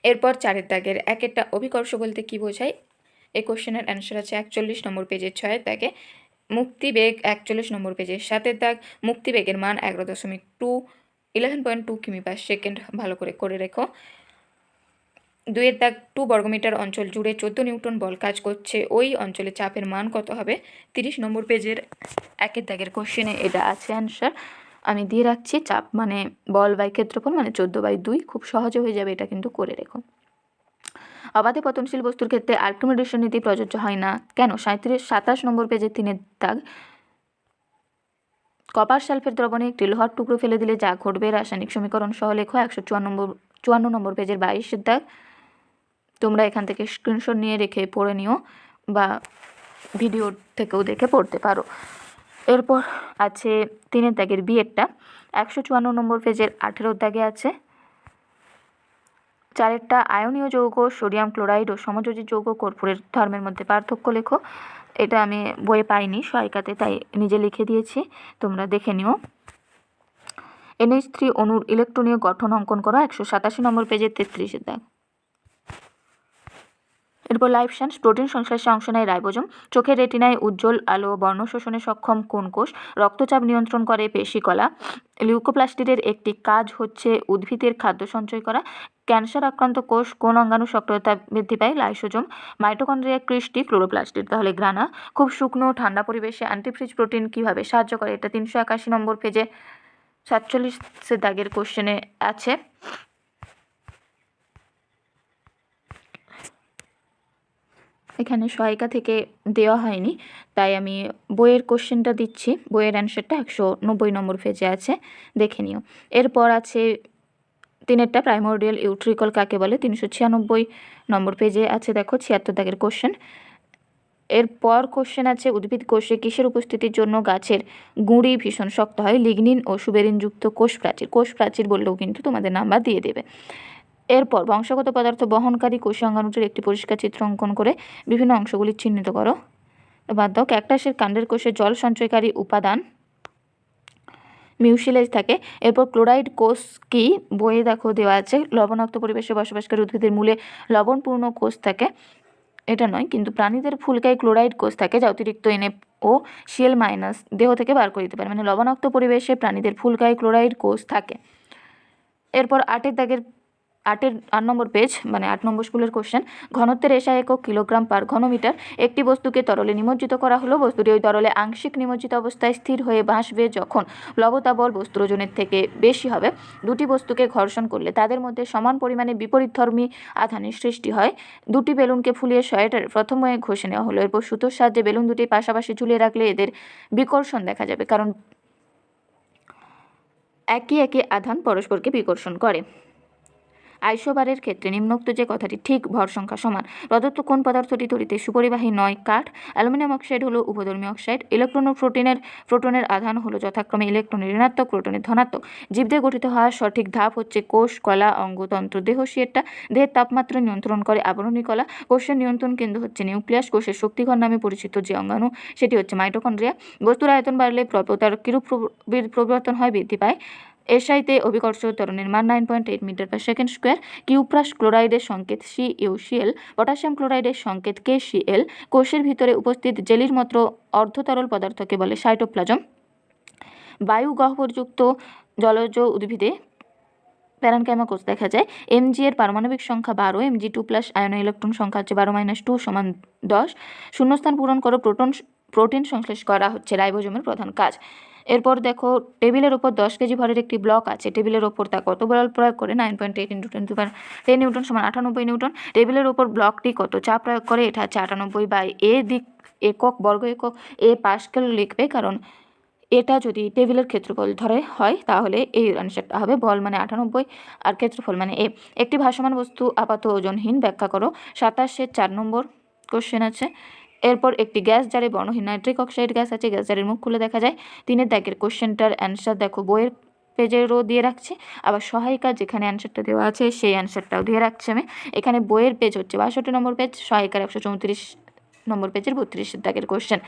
Speaker 1: এরপর 4-এর দাগের 1-এরটা অভিকর্ষ বলতে কি বোঝায়? এই কোশ্চেনের অ্যান্সার আছে 41 নম্বর পেজের 6-এর দাগে। মুক্তিবেগ 41 নম্বর পেজের 7-এর দাগ, মুক্তিবেগের মান 11.2 কিমি/সেকেন্ড। ভালো করে রেখো। 2-এর দাগ, 2 বর্গমিটার অঞ্চল জুড়ে 14 নিউটন বল কাজ করছে, ওই অঞ্চলে চাপের মান কত হবে? 30 নম্বর পেজের 1-এর দাগের কোশ্চেনে এটা আছে অ্যান্সার, আমি দিয়ে রাখছি। চাপ মানে বল বাই ক্ষেত্রফল, মানে 14/2, খুব সহজে হয়ে যাবে, এটা কিন্তু করে রেখো। অবাধে পতনশীল বস্তুর ক্ষেত্রে আর্কিমিডিসের নীতি প্রযোজ্য হয় না কেন? 27 নম্বর পেজের 3-এর দাগ, কপার সালফেট দ্রবণে একটি লোহার টুকরো ফেলে দিলে যা ঘটবে রাসায়নিক সমীকরণ সহ লেখো। 154 নম্বর পেজের 22-এর দাগ, তোমরা এখান থেকে স্ক্রিনশট নিয়ে রেখে পড়ে নিও বা ভিডিও থেকেও দেখে পড়তে পারো। এরপর আছে 3-এর দাগের বিয়েরটা, 154 নম্বর পেজের 18-এর দাগে আছে। 4-এরটা আয়নীয় যৌগ সোডিয়াম ক্লোরাইড ও সমযোজী যৌগ কর্পূরের ধর্মের মধ্যে পার্থক্য লেখো। এটা আমি বইয়ে পাইনি সহায়িকাতে, তাই নিজে লিখে দিয়েছি, তোমরা দেখে নিও। NH3 অণুর ইলেকট্রনীয় গঠন অঙ্কন করো। 187 নম্বর পেজের 33-এর দাগ। এরপর লাইফ সায়েন্স, প্রোটিন সংশ্লেষে অংশ নেয় রাইবোজোম। চোখের রেটিনায় উজ্জ্বল আলো বর্ণ শোষণে সক্ষম কোন কোষ? রক্তচাপ নিয়ন্ত্রণ করে পেশিকলা। লিউকোপ্লাস্টিডের একটি কাজ হচ্ছে উদ্ভিদের খাদ্য সঞ্চয় করা। ক্যান্সার আক্রান্ত কোষ কোন অঙ্গাণু সক্রিয়তা বৃদ্ধি পায়? লাইসোজোম। মাইটোকন্ড্রিয়া কৃষ্টি ক্লোরোপ্লাস্টিড। তাহলে গ্রানা। খুব শুকনো ঠান্ডা পরিবেশে অ্যান্টিফ্রিজ প্রোটিন কিভাবে সাহায্য করে? এটা 381 নম্বর পেজে 47 দাগের কোশ্চেনে আছে। এখানে সহায়িকা থেকে দেওয়া হয়নি, তাই আমি বইয়ের কোশ্চেনটা দিচ্ছি। বইয়ের অ্যান্সারটা 190 নম্বর পেজে আছে, দেখে নিও। এরপর আছে তিনেরটা প্রাইমোর্ডিয়াল ইউট্রিকল কাকে বলে 396 নম্বর পেজে আছে, দেখো 76 দাগের কোশ্চেন। এরপর কোশ্চেন আছে উদ্ভিদ কোষে কিসের উপস্থিতির জন্য গাছের গুঁড়ি ভীষণ শক্ত হয়? লিগনিন ও সুবেরিনযুক্ত কোষ প্রাচীর। কোষ প্রাচীর বললেও কিন্তু তোমাদের নাম্বার দিয়ে দেবে। এরপর বংশগত পদার্থ বহনকারী কোষীয় অঙ্গাণুটির একটি পরিষ্কার চিত্র অঙ্কন করে বিভিন্ন অংশগুলি চিহ্নিত করো। বাদ দাও। ক্যাকটাসের কাণ্ডের কোষে জল সঞ্চয়কারী উপাদান মিউসিলেজ থাকে। এরপর ক্লোরাইড কোষ কি? বইয়ে দেখো দেওয়া আছে। লবণাক্ত পরিবেশে বসবাসকারী উদ্ভিদের মূলে লবণপূর্ণ কোষ থাকে, এটা নয়, কিন্তু প্রাণীদের ফুলকায় ক্লোরাইড কোষ থাকে যা অতিরিক্ত এনএফ ও সিএল মাইনাস দেহ থেকে বার করে দিতে পারে, মানে লবণাক্ত পরিবেশে প্রাণীদের ফুলকায় ক্লোরাইড কোষ থাকে। এরপর 8 নম্বর পেজ, মানে 8 নম্বর স্কুলের কোশ্চেন। ঘনত্বের এসআই একক কিলোগ্রাম পার ঘনমিটার। একটি বস্তুকে তরলে নিমজ্জিত করা হলো। বস্তুটি ওই তরলে আংশিক নিমজ্জিত অবস্থায় স্থির হয়ে ভাসবে। যখন প্লবতা বল বস্তুর ওজনের থেকে বেশি হবে, দুটি বস্তুকে ঘর্ষণ করলে তাদের মধ্যে সমান পরিমাণে বিপরীতধর্মী আধানের সৃষ্টি হয়। দুটি বেলুনকে ফুলিয়ে সোয়েটার প্রথমে ঘষে নেওয়া হলো। এরপর সুতোর সাহায্যে বেলুন দুটি পাশাপাশি ঝুলিয়ে রাখলে এদের বিকর্ষণ দেখা যাবে, কারণ একই আধান পরস্পরকে বিকর্ষণ করে। আইসোবারের ক্ষেত্রে নিম্নোক্ত যে কথাটি ঠিক ভর সংখ্যা সমান। প্রদত্ত কোন পদার্থটি তড়িতে সুপরিবাহী নয়? কাঠ। অ্যালুমিনিয়াম অক্সাইড হলো উপধর্মী অক্সাইড। ইলেকট্রন ও প্রোটনের আধান হলো যথাক্রমে ইলেকট্রনের ঋণাত্মক, প্রোটনের ধনাত্মক। জীবদের গঠিত হওয়ার সঠিক ধাপ হচ্ছে কোষ, কলা, অঙ্গতন্ত্র। দেহশিয়েরটা দেহের তাপমাত্রা নিয়ন্ত্রণ করে আবরণী কলা। কোষের নিয়ন্ত্রণ কেন্দ্র হচ্ছে নিউক্লিয়াস। কোষের শক্তিঘর নামে পরিচিত যে অঙ্গাণু সেটি হচ্ছে মাইটোকন্ড্রিয়া। বস্তুর আয়তন বাড়লে প্রবতার কিরূপ পরিবর্তন হয়? বৃদ্ধি পায়। এসআইতে অভিকর্ষ ত্বরণের মান 9.8 metre per second square. Cuprous ক্লোরাইডের সংকেত CuCl। পটাশিয়াম ক্লোরাইডের সংকেত KCl। কোষের ভিতরে উপস্থিত জেলির মতো অর্ধতরল পদার্থকে বলে সাইটোপ্লাজম। বায়ু গহ্বরযুক্ত জলজ উদ্ভিদে প্যারানকাইমা কোষ দেখা যায়। Mg এর পারমাণবিক সংখ্যা 12। Mg2+ আয়ন ইলেকট্রন সংখ্যা হচ্ছে 12 - 2 = 10। শূন্যস্থান পূরণ করো। প্রোটিন সংশ্লেষ করা হচ্ছে রাইবোজোমের প্রধান কাজ। এরপর দেখো টেবিলের ওপর 10 কেজি ভরের একটি ব্লক আছে। টেবিলের ওপর তা কত বল প্রয়োগ করে? 9.8 × 10⁻10 নিউটন সমান 98 নিউটন। টেবিলের ওপর ব্লকটি কত চাপ প্রয়োগ করে? এটা হচ্ছে 98/a দিক একক বর্গ একক এ পাস্কেল লিখবে, কারণ এটা যদি টেবিলের ক্ষেত্রফল ধরে হয় তাহলে এই আনসারটা হবে। বল মানে 98 আর ক্ষেত্রফল মানে এ। একটি ভাসমান বস্তু আপাত ওজনহীন, ব্যাখ্যা করো। 27-এর 4 নম্বর কোশ্চেন আছে। এরপর একটি গ্যাস জারে বর্ণহীন নাইট্রিক অক্সাইড গ্যাস আছে। গ্যাস জারের মুখ খুলে দেখা যায়। 3 দাগের কোশ্চেনটার অ্যান্সার দেখো বইয়ের পেজেরও দিয়ে রাখছি, আবার সহায়িকা যেখানে অ্যান্সারটা দেওয়া আছে সেই অ্যান্সারটাও দিয়ে রাখছি আমি। এখানে বইয়ের পেজ হচ্ছে 62 নম্বর পেজ, সহায়িকার 134 নম্বর পেজের 32 দাগের কোশ্চেন।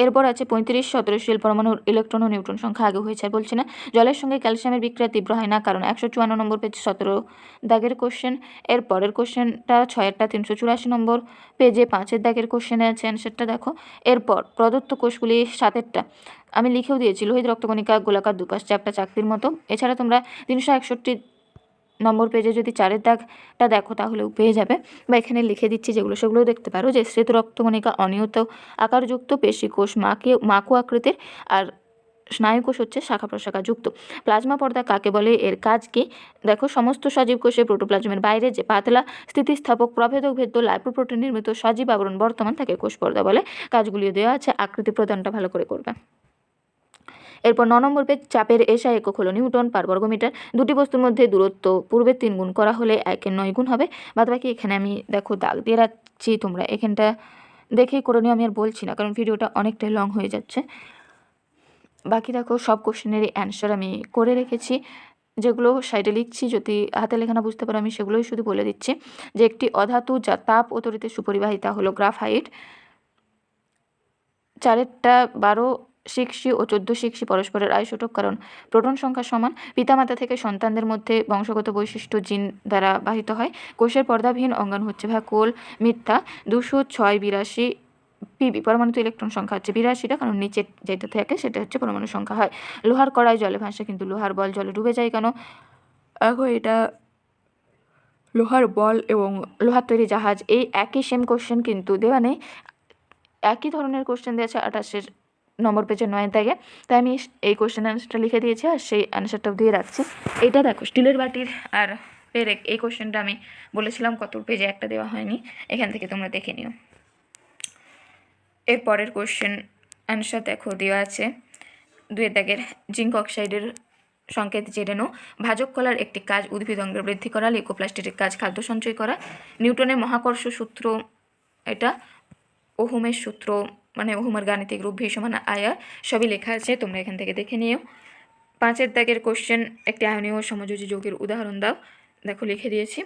Speaker 1: এরপর আছে 35, 17 শিল পরমাণুর ইলেকট্রন ও নিউট্রন সংখ্যা আগে হয়েছে বলছে না। জলের সঙ্গে ক্যালসিয়ামের বিক্রিয়া তীব্র হয় না, কারণ 154 নম্বর পেজ 17 দাগের কোশ্চেন। এর পরের কোশ্চেনটা 6-এরটা 384 নম্বর পেজে 5 দাগের কোশ্চেনে আছে অ্যান্সারটা দেখো। এরপর প্রদত্ত কোষগুলি 7-এরটা আমি লিখেও দিয়েছি। লোহিত রক্তকণিকা গোলাকার দুপাশ চ্যাপ্টা চাকতির মতো। এছাড়া তোমরা 361 নম্বর পেজে যদি 4-এর দাগটা দেখো তাহলেও পেয়ে যাবে, বা এখানে লিখে দিচ্ছি যেগুলো সেগুলোও দেখতে পারো। যে শ্বেত রক্তকণিকা অনিয়ত আকারযুক্ত, পেশি কোষ মাকু আকৃতির, আর স্নায়ুকোষ হচ্ছে শাখা প্রশাখা যুক্ত। প্লাজমা পর্দা কাকে বলে? এর কাজ কি? দেখো সমস্ত সজীব কোষে প্রোটোপ্লাজমের বাইরে যে পাতলা স্থিতিস্থাপক প্রভেদক ভেদ্য লাইপোপ্রোটিন নির্মিত সজীব আবরণ বর্তমান থাকে কোষ পর্দা বলে। কাজগুলিও দেওয়া আছে, আকৃতি প্রদানটা ভালো করে করবে। এরপর 9 নম্বর পেজ, চাপের এসআই একক হলো নিউটন পার বর্গমিটার। দুটি বস্তুর মধ্যে দূরত্ব পূর্বে 3 গুণ করা হলে 1-এর 9 গুণ হবে। বাদবাকি এখানে আমি দেখো দাগ দিয়ে রাখছি, তোমরা এখানটা দেখেই করে নিও, আমি আর বলছি না কারণ ভিডিওটা অনেকটাই লং হয়ে যাচ্ছে। বাকি দেখো সব কোশ্চেনেরই অ্যান্সার আমি করে রেখেছি, যেগুলো সাইডে লিখছি, যদি হাতে লেখানা বুঝতে পারো আমি সেগুলোই শুধু বলে দিচ্ছি। যে একটি অধাতু যা তাপ ও তড়িতে সুপরিবাহিতা হলো গ্রাফাইট। 4-এরটা 12 6 ও 14 6 পরস্পরের আইসোটোপ, কারণ প্রোটন সংখ্যা সমান। পিতামাতা থেকে সন্তানদের মধ্যে বংশগত বৈশিষ্ট্য জিন দ্বারা বাহিত হয়। কোষের পর্দাবিহীন অঙ্গাণু হচ্ছে ভ্যাকুওল। মিথ্যা। 206 পিবি পরমাণুতে ইলেকট্রন সংখ্যা হচ্ছে 82টা, কারণ নিচে যেটা থাকে সেটা হচ্ছে পরমাণু সংখ্যা হয়। লোহার কড়াই জলে ভাসে কিন্তু লোহার বল জলে ডুবে যায় কেন? এটা লোহার বল এবং লোহার তৈরি জাহাজ এই একই সেম কোশ্চেন কিন্তু দেওয়া নেই, একই ধরনের কোশ্চেন দিয়েছে 28 নম্বর পেজে 9 দাগে। তাই আমি এই কোশ্চেন অ্যান্সারটা লিখে দিয়েছি আর সেই অ্যান্সারটাও দিয়ে রাখছি। এইটা দেখো স্টিলের বাটির আর পেরেক, এই কোশ্চেনটা আমি বলেছিলাম কত পেজে একটা দেওয়া হয়নি, এখান থেকে তোমরা দেখে নিও। এর পরের কোশ্চেন অ্যান্সার দেখো দেওয়া আছে 2 দাগের জিঙ্ক অক্সাইডের সংকেত জেনে নাও। ভাজক কলার একটি কাজ উদ্ভিদ অঙ্গের বৃদ্ধি করা, লিউকোপ্লাস্টের কাজ খাদ্য সঞ্চয় করা, নিউটনের মহাকর্ষ সূত্র এটা, ওহমের সূত্র মানে ওহমের গাণিতিক রূপ ভি সমান আয়ার, সবই লেখা আছে, তোমরা এখান থেকে দেখে নিও। 5 দাগের কোশ্চেন, একটি আয়নীয় সমযোজী যৌগের উদাহরণ দাও। দেখো লিখে দিয়েছি।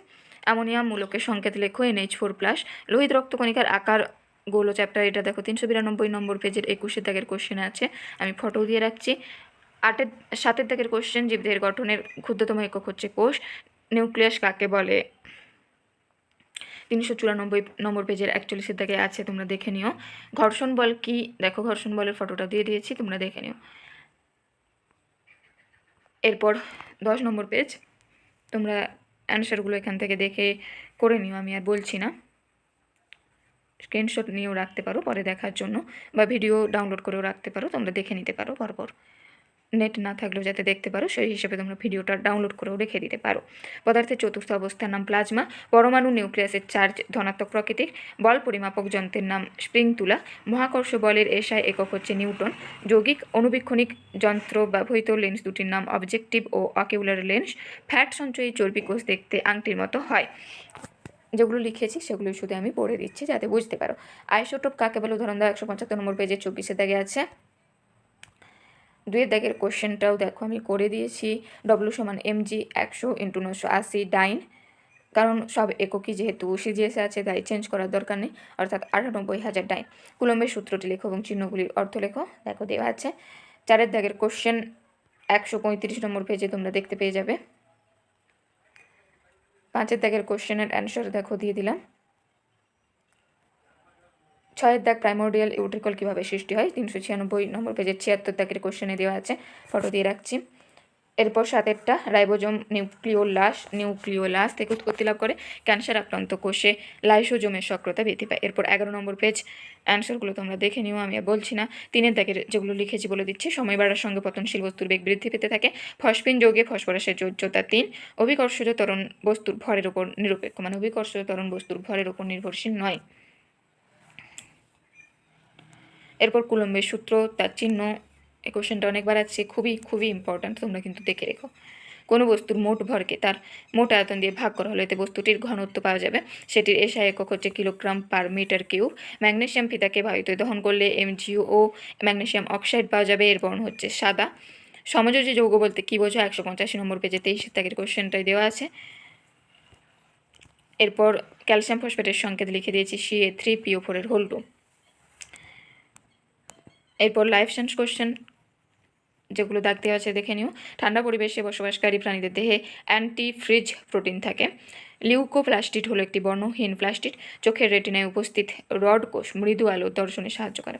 Speaker 1: অ্যামোনিয়াম মূলকের সংকেত লেখো NH4+। লোহিত রক্তকণিকার আকার গোল চ্যাপ্টার, এটা দেখো 392 নম্বর পেজের 21 দাগের কোশ্চেন আছে, আমি ফটো দিয়ে রাখছি। 7 দাগের কোশ্চেন, জীবদেহের গঠনের ক্ষুদ্রতম একক হচ্ছে কোষ। নিউক্লিয়াস কাকে বলে? 394 নম্বর পেজের 41 দাগে আছে, তোমরা দেখে নিও। ঘর্ষণ বল কি? দেখো ঘর্ষণ বলের ফটোটা দিয়ে দিয়েছি, তোমরা দেখে নিও। এরপর 10 নম্বর পেজ, তোমরা অ্যান্সারগুলো এখান থেকে দেখে করে নিও, আমি আর বলছি না। স্ক্রিনশট নিয়েও রাখতে পারো পরে দেখার জন্য, বা ভিডিও ডাউনলোড করেও রাখতে পারো, তোমরা দেখে নিতে পারো পরপর। নেট না থাকলেও যাতে দেখতে পারো সেই হিসাবে তোমরা ভিডিওটা ডাউনলোড করেও রেখে দিতে পারো। পদার্থের চতুর্থ অবস্থার নাম প্লাজমা। পরমাণু নিউক্লিয়াসের চার্জ ধনাত্মক প্রকৃতির। বল পরিমাপক যন্ত্রের নাম স্প্রিং তুলা। মহাকর্ষ বলের এসআই একক হচ্ছে নিউটন। যৌগিক অনুবীক্ষণিক যন্ত্র ব্যবহৃত লেন্স দুটির নাম অবজেক্টিভ ও অকিউলার লেন্স। ফ্যাট সঞ্চয়ী চর্বি কোষ দেখতে আংটির মতো হয়। যেগুলো লিখেছি সেগুলোই শুধু আমি পড়ে দিচ্ছি যাতে বুঝতে পারো। আইসোটোপ কাকে বলে? উদাহরণ দাও। 175 নম্বর পেজে 24 দাগে আছে। 2 দাগের কোশ্চেনটাও দেখো আমি করে দিয়েছি। ডব্লিউ সমান mg 100 × 980 ডাইন, কারণ সব এককই যেহেতু সিজিএসে আছে তাই চেঞ্জ করার দরকার নেই, অর্থাৎ 98,000 ডাইন। কুলম্বের সূত্রটি লেখো এবং চিহ্নগুলির অর্থ লেখো, দেখো দেওয়া আছে। 4 দাগের কোশ্চেন 135 নম্বর পেজে তোমরা দেখতে পেয়ে যাবে। 5 দাগের কোশ্চেনের অ্যান্সার দেখো দিয়ে দিলাম। 6 দাগ প্রাইমোর্ডিয়াল ইউট্রিকল কীভাবে সৃষ্টি হয়? 396 নম্বর পেজের 76 দাগের কোশ্চেনে দেওয়া আছে, ফটো দিয়ে রাখছি। এরপর 7 রাইবোজোম নিউক্লিওলাস থেকে উৎপত্তি লাভ করে। ক্যান্সার আক্রান্ত কোষে লাইসোজোমের সক্রিয়তা বৃদ্ধি পায়। এরপর 11 নম্বর পেজ, অ্যান্সারগুলো তোমরা দেখে নিও, আমি আর বলছি না। 3 দাগের যেগুলো লিখেছি বলে দিচ্ছি। সময় বাড়ার সঙ্গে পতনশীল বস্তুর বেগ বৃদ্ধি পেতে থাকে। ফসফিন যৌগে ফসফরাসের যোজ্যতা 3। অভিকর্ষজ ত্বরণ বস্তুর ভরের উপর নিরপেক্ষ, মানে অভিকর্ষজ ত্বরণ বস্তুর ভরের উপর নির্ভরশীল নয়। এরপর কুলম্বের সূত্র, তার চিহ্ন, এই কোশ্চেনটা অনেকবার আছে, খুবই খুবই ইম্পর্ট্যান্ট, তোমরা কিন্তু দেখে রেখো। কোনো বস্তুর মোট ভরকে তার মোট আয়তন দিয়ে ভাগ করা হলে এতে বস্তুটির ঘনত্ব পাওয়া যাবে। সেটির এসআই একক হচ্ছে kilogram per metre cube. Magnesium ফিতাকে বায়ুতে দহন করলে MgO ও ম্যাগনেসিয়াম অক্সাইড পাওয়া যাবে, এর বর্ণ হচ্ছে সাদা। সমযোজী যৌগ বলতে কী বোঝো? 185 নম্বর পেজে 23 দাগের কোশ্চেনটাই দেওয়া আছে। এরপর ক্যালসিয়াম ফসফেটের সংকেত লিখে দিয়েছি Ca3PO4 এর হোল 2। এরপর লাইফ সায়েন্স কোশ্চেন যেগুলো দাগ দেওয়া আছে দেখে নিও। ঠান্ডা পরিবেশে বসবাসকারী প্রাণীদের দেহে অ্যান্টি ফ্রিজ প্রোটিন থাকে। লিউকোপ্লাস্টিড হলো একটি বর্ণহীন প্লাস্টিড। চোখের রেটিনায় উপস্থিত রড কোষ মৃদু আলো দর্শনে সাহায্য করে।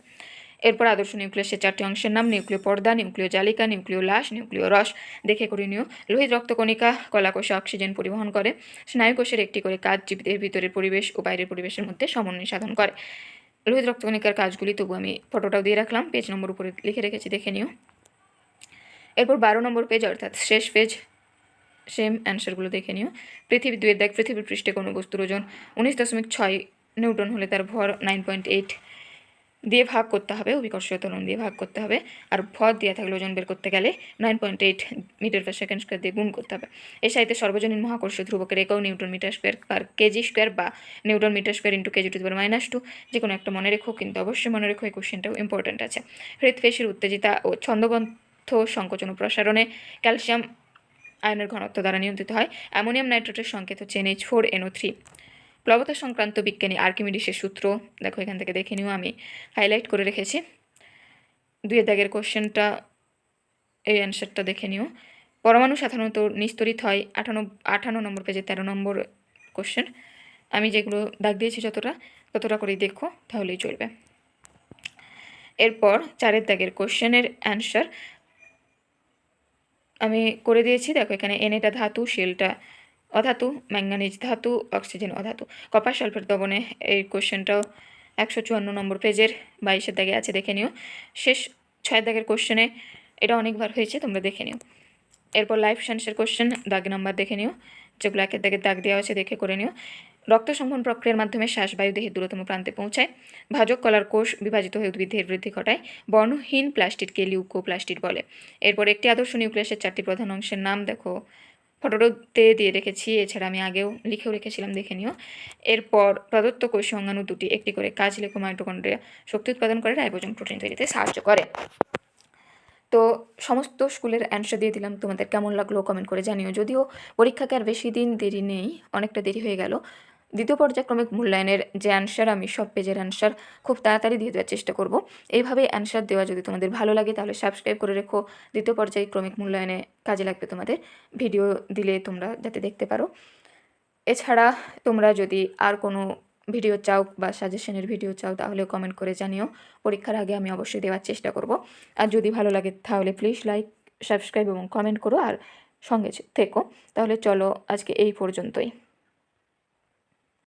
Speaker 1: এরপর আদর্শ নিউক্লিয়াসের 4টি অংশের নাম: নিউক্লিয় পর্দা, নিউক্লিয় জালিকা, নিউক্লিয় লাশ, নিউক্লিয় রস। দেখে করে নিও। লোহিত রক্তকণিকা কলাকোষে অক্সিজেন পরিবহন করে। স্নায়ুকোষের একটি করে কাজ জীবদের ভিতরের পরিবেশ ও বাইরের পরিবেশের মধ্যে সমন্বয় সাধন করে। লোহিত রক্তকণিকার কাজগুলি তবু আমি ফটোটাও দিয়ে রাখলাম, পেজ নম্বর উপরে লিখে রেখেছি, দেখে নিও। এরপর 12 নম্বর পেজ, অর্থাৎ শেষ পেজ, সেম অ্যান্সারগুলো দেখে নিও। পৃথিবী 2 দাগ, পৃথিবীর পৃষ্ঠে কোনো বস্তুর ওজন 19.6 নিউটন হলে তার ভর 9.8 দিয়ে ভাগ করতে হবে, অভিকর্ষীয় ত্বরণ দিয়ে ভাগ করতে হবে। আর ভর দিয়ে থাকলে ওজন বের করতে গেলে 9.8 মিটার পার সেকেন্ড স্কোয়ার দিয়ে গুণ করতে হবে। এর সাথে সর্বজনীন মহাকর্ষ ধ্রুবকের একক newton metre square per KG square বা newton metre square into KG to the power -2। যে কোনো একটা মনে রেখো, কিন্তু অবশ্যই মনে রেখো, এই কোশ্চেনটাও ইম্পর্ট্যান্ট আছে। হৃৎপেশির উত্তেজিতা ও ছন্দবদ্ধ সংকোচন ও প্রসারণে ক্যালসিয়াম আয়নের ঘনত্ব দ্বারা নিয়ন্ত্রিত হয়। অ্যামোনিয়াম নাইট্রেটের সংকেত হচ্ছে NH4NO3। প্লবতা সংক্রান্ত বিজ্ঞানী আর্কিমিডিসের সূত্র দেখো, এখান থেকে দেখে নিও, আমি হাইলাইট করে রেখেছি। 2 দাগের কোশ্চেনটা, এই অ্যান্সারটা দেখে নিও। পরমাণু সাধারণত নিস্তরিত হয়। 58 নম্বর পেজে 13 নম্বর কোশ্চেন। আমি যেগুলো দাগ দিয়েছি ততটা করেই দেখো, তাহলেই চলবে। এরপর 4 দাগের কোশ্চেনের অ্যান্সার আমি করে দিয়েছি, দেখো এখানে N ধাতু, শেলটা অধাতু, ম্যাঙ্গানিজ ধাতু, অক্সিজেন অধাতু। কপার সালফেট দ্রবণে, এই কোশ্চেনটাও 154 নম্বর পেজের 22 দাগে আছে, দেখে নিও। শেষ 6 দাগের কোশ্চেনে, এটা অনেকবার হয়েছে, তোমরা দেখে নিও। এরপর লাইফ সায়েন্সের কোশ্চেন দাগ নাম্বার দেখে নিও, যেগুলো 1 দাগে দাগ দেওয়া আছে দেখে করে নিও। রক্ত সংবহন প্রক্রিয়ার মাধ্যমে শ্বাসবায়ু দেহের দূরতম প্রান্তে পৌঁছায়। ভাজক কলার কোষ বিভাজিত হয়ে উদ্ভিদের বৃদ্ধি ঘটায়। বর্ণহীন প্লাস্টিডকে লিউকোপ্লাস্টিড বলে। এরপর একটি আদর্শ নিউক্লিয়াসের 4টি প্রধান অংশের নাম দেখো, ফটোতে দিয়ে রেখেছি, এছাড়া আমি আগেও লিখেও রেখেছিলাম, দেখে নিও। এরপর প্রদত্ত কোষীয় অঙ্গাণু দুটি একটি করে কাজ লেখো। মাইটোকন্ড্রিয়া শক্তি উৎপাদন করে, রাইবোজোম প্রোটিন তৈরিতে সাহায্য করে। তো সমস্ত স্কুলের অ্যান্সার দিয়ে দিলাম, তোমাদের কেমন লাগলো কমেন্ট করে জানিও। যদিও পরীক্ষাকে আর বেশি দিন দেরি নেই, অনেকটা দেরি হয়ে গেল। দ্বিতীয় পর্যায়ক্রমিক মূল্যায়নের যে অ্যান্সার, আমি সব পেজের অ্যান্সার খুব তাড়াতাড়ি দিয়ে দেওয়ার চেষ্টা করব। এইভাবে অ্যান্সার দেওয়া যদি তোমাদের ভালো লাগে তাহলে সাবস্ক্রাইব করে রেখো। দ্বিতীয় পর্যায়ক্রমিক মূল্যায়নে কাজে লাগবে তোমাদের, ভিডিও দিলে তোমরা যাতে দেখতে পারো। এছাড়া তোমরা যদি আর কোনো ভিডিও চাও বা সাজেশনের ভিডিও চাও তাহলে কমেন্ট করে জানিও। পরীক্ষার আগে আমি অবশ্যই দেওয়ার চেষ্টা করব। আর যদি ভালো লাগে তাহলে প্লিজ লাইক, সাবস্ক্রাইব এবং কমেন্ট করো আর সঙ্গে থেকো। তাহলে চলো আজকে এই পর্যন্তই।